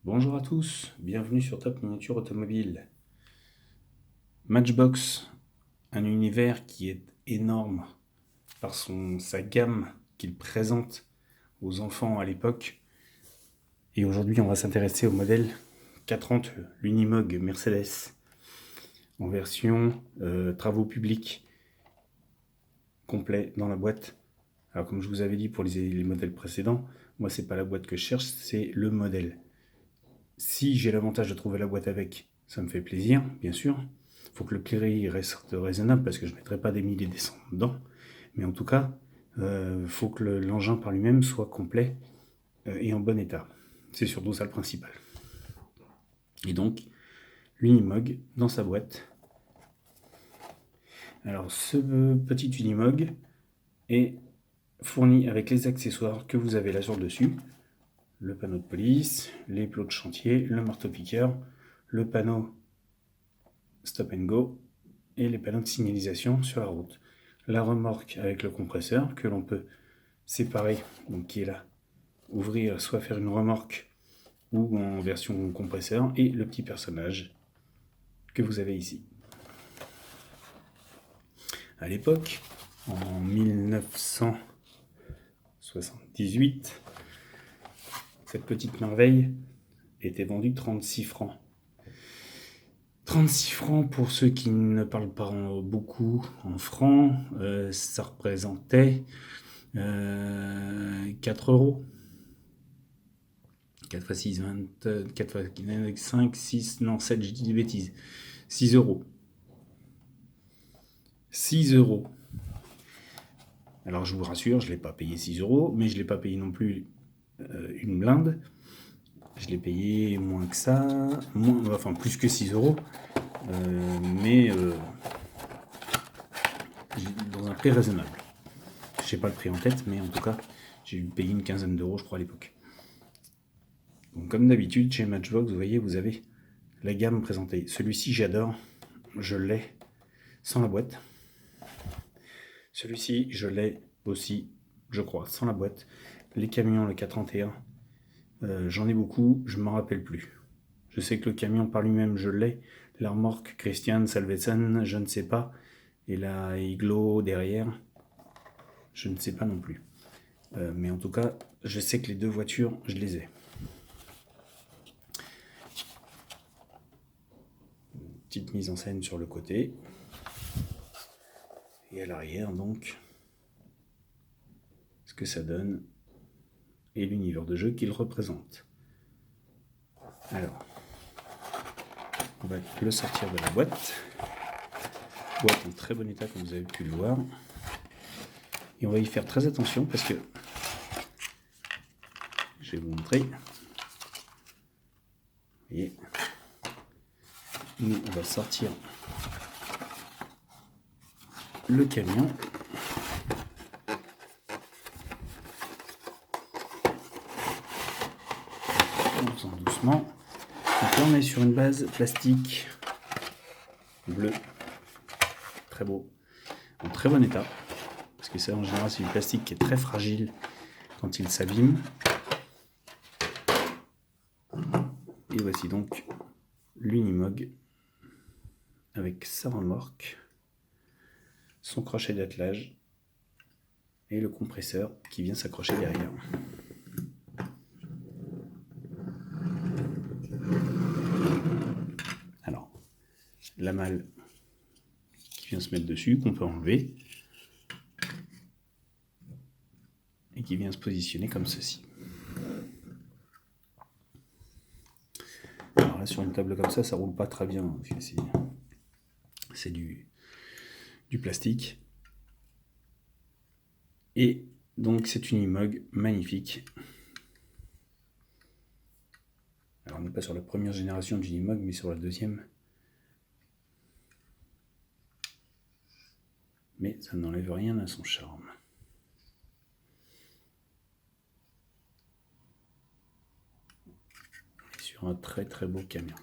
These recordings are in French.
Bonjour à tous, bienvenue sur Top Miniature Automobile. Matchbox, un univers qui est énorme par sa gamme qu'il présente aux enfants à l'époque. Et aujourd'hui, on va s'intéresser au modèle K30, l'Unimog Mercedes, en version travaux publics, complet dans la boîte. Alors comme je vous avais dit pour les modèles précédents, moi c'est pas la boîte que je cherche, c'est le modèle. Si j'ai l'avantage de trouver la boîte avec, ça me fait plaisir, bien sûr. Il faut que le prix reste raisonnable parce que je ne mettrai pas des milliers des cents dedans. Mais en tout cas, il faut que l'engin par lui-même soit complet et en bon état. C'est surtout ça le principal. Et donc, l'Unimog dans sa boîte. Alors, ce petit Unimog est fourni avec les accessoires que vous avez là sur le dessus. Le panneau de police, les plots de chantier, le marteau-piqueur, le panneau stop and go et les panneaux de signalisation sur la route. La remorque avec le compresseur que l'on peut séparer, donc qui est là, ouvrir, soit faire une remorque ou en version compresseur, et le petit personnage que vous avez ici. À l'époque, en 1978, cette petite merveille était vendue 36 francs. 36 francs pour ceux qui ne parlent pas beaucoup en francs, ça représentait 4 euros. 4 x 6, 20, 4 x 5, 6, non 7, je dis des bêtises. 6 euros. 6 euros. Alors je vous rassure, je ne l'ai pas payé 6 euros, mais je ne l'ai pas payé non plus une blinde. Je l'ai payé moins que ça, enfin plus que 6 euros, mais dans un prix raisonnable. Je sais pas le prix en tête, mais en tout cas, j'ai payé une quinzaine d'euros, je crois, à l'époque. Donc, comme d'habitude, chez Matchbox, vous voyez, vous avez la gamme présentée. Celui-ci, j'adore. Je l'ai sans la boîte. Celui-ci, je l'ai aussi, je crois, sans la boîte. Les camions, le K31, j'en ai beaucoup, je ne m'en rappelle plus. Je sais que le camion par lui-même, je l'ai. La remorque Christian Salvesen, je ne sais pas. Et la Iglo derrière, je ne sais pas non plus. Mais en tout cas, je sais que les deux voitures, je les ai. Petite mise en scène sur le côté. Et à l'arrière, donc, ce que ça donne et l'univers de jeu qu'il représente. Alors, on va le sortir de la boîte. Boîte en très bon état, comme vous avez pu le voir. Et on va y faire très attention parce que je vais vous montrer. Vous voyez, nous, on va sortir le camion. En faisant doucement. Donc là, on est sur une base plastique bleu. Très beau. En très bon état. Parce que ça, en général, c'est du plastique qui est très fragile quand il s'abîme. Et voici donc l'Unimog avec sa remorque, son crochet d'attelage et le compresseur qui vient s'accrocher derrière. Alors, la malle qui vient se mettre dessus, qu'on peut enlever, et qui vient se positionner comme ceci. Alors là, sur une table comme ça roule pas très bien, parce que c'est du plastique. Et donc c'est une Unimog magnifique. Alors on n'est pas sur la première génération d'Unimog, mais sur la deuxième. Mais ça n'enlève rien à son charme. On est sur un très très beau camion.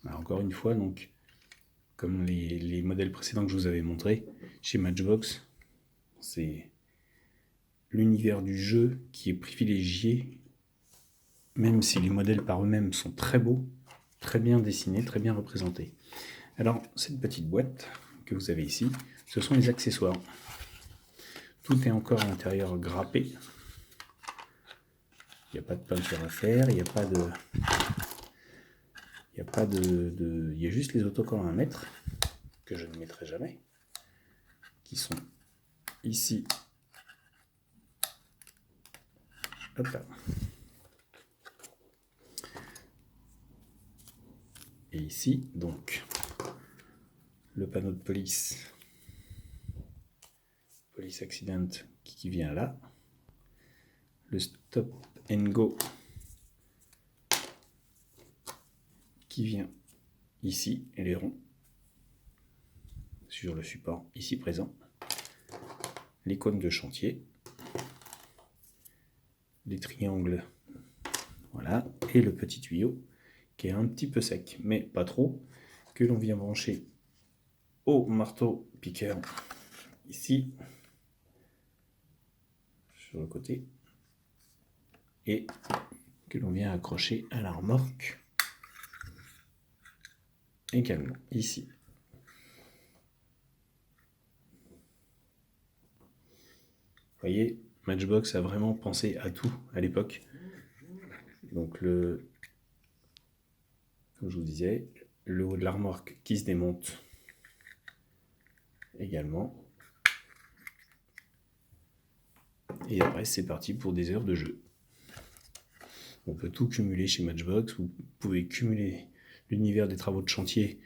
Alors, encore une fois, donc, comme les modèles précédents que je vous avais montrés, chez Matchbox. C'est l'univers du jeu qui est privilégié, même si les modèles par eux-mêmes sont très beaux, très bien dessinés, très bien représentés. Alors, cette petite boîte que vous avez ici, ce sont les accessoires. Tout est encore à l'intérieur grappé. Il n'y a pas de peinture à faire, il n'y a pas de... Il y a juste les autocollants à mettre, que je ne mettrai jamais, qui sont ici. Hop là. Et ici, donc, le panneau de police accident qui vient là. Le stop and go qui vient ici, et les ronds sur le support ici présent. L'icône de chantier, les triangles, voilà, et le petit tuyau qui est un petit peu sec, mais pas trop, que l'on vient brancher au marteau piqueur ici, sur le côté, et que l'on vient accrocher à la remorque également ici. Vous voyez, Matchbox a vraiment pensé à tout à l'époque. Donc comme je vous disais, le haut de la remorque qui se démonte également. Et après, c'est parti pour des heures de jeu. On peut tout cumuler chez Matchbox. Vous pouvez cumuler l'univers des travaux de chantier,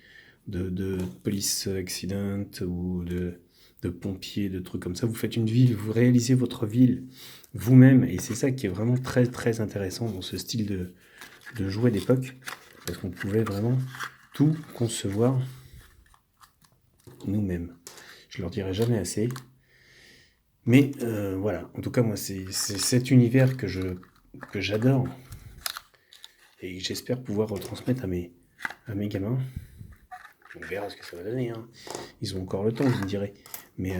de police accident ou de pompiers, de trucs comme ça. Vous faites une ville, vous réalisez votre ville vous-même. Et c'est ça qui est vraiment très très intéressant dans ce style de jouet d'époque. Parce qu'on pouvait vraiment tout concevoir nous-mêmes. Je leur dirai jamais assez. Mais voilà, en tout cas, moi, c'est cet univers que j'adore. Et j'espère pouvoir retransmettre à mes gamins. On verra ce que ça va donner. Hein. Ils ont encore le temps, vous me direz. Mais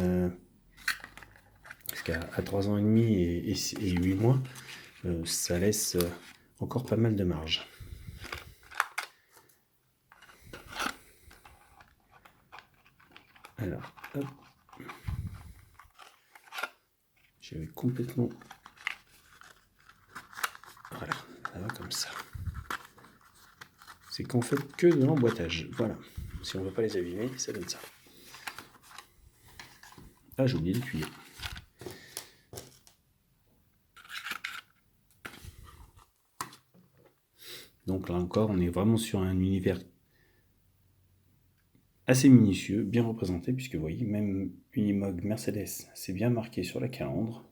parce qu'à 3 ans et demi et 8 mois, ça laisse encore pas mal de marge. Alors, hop. J'avais complètement... Voilà, ça va comme ça. C'est qu'en fait que de l'emboîtage. Voilà. Si on ne veut pas les abîmer, ça donne ça. Ah, j'ai oublié le tuyau. Donc là encore, on est vraiment sur un univers assez minutieux, bien représenté, puisque vous voyez, même Unimog Mercedes, c'est bien marqué sur la calandre.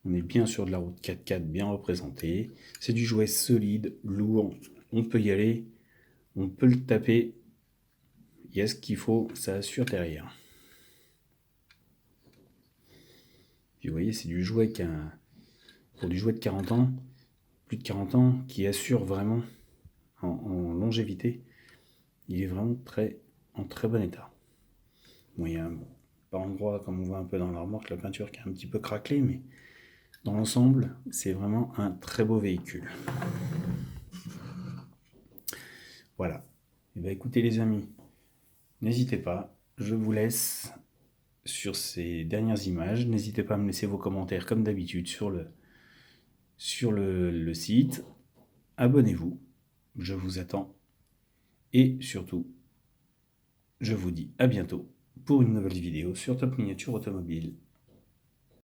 On est bien sur de la route 4x4 bien représentée. C'est du jouet solide, lourd. On peut y aller, on peut le taper. Il y a ce qu'il faut, ça assure derrière. Puis vous voyez, c'est du jouet pour du jouet de 40 ans, plus de 40 ans, qui assure vraiment en longévité. Il est vraiment en très bon état. Bon, il y a un endroit, comme on voit un peu dans la remorque, la peinture qui est un petit peu craquelée, mais dans l'ensemble, c'est vraiment un très beau véhicule. Voilà. Et bien, écoutez les amis, n'hésitez pas, je vous laisse sur ces dernières images. N'hésitez pas à me laisser vos commentaires comme d'habitude sur le site. Abonnez-vous, je vous attends. Et surtout, je vous dis à bientôt pour une nouvelle vidéo sur Top Miniature Automobile.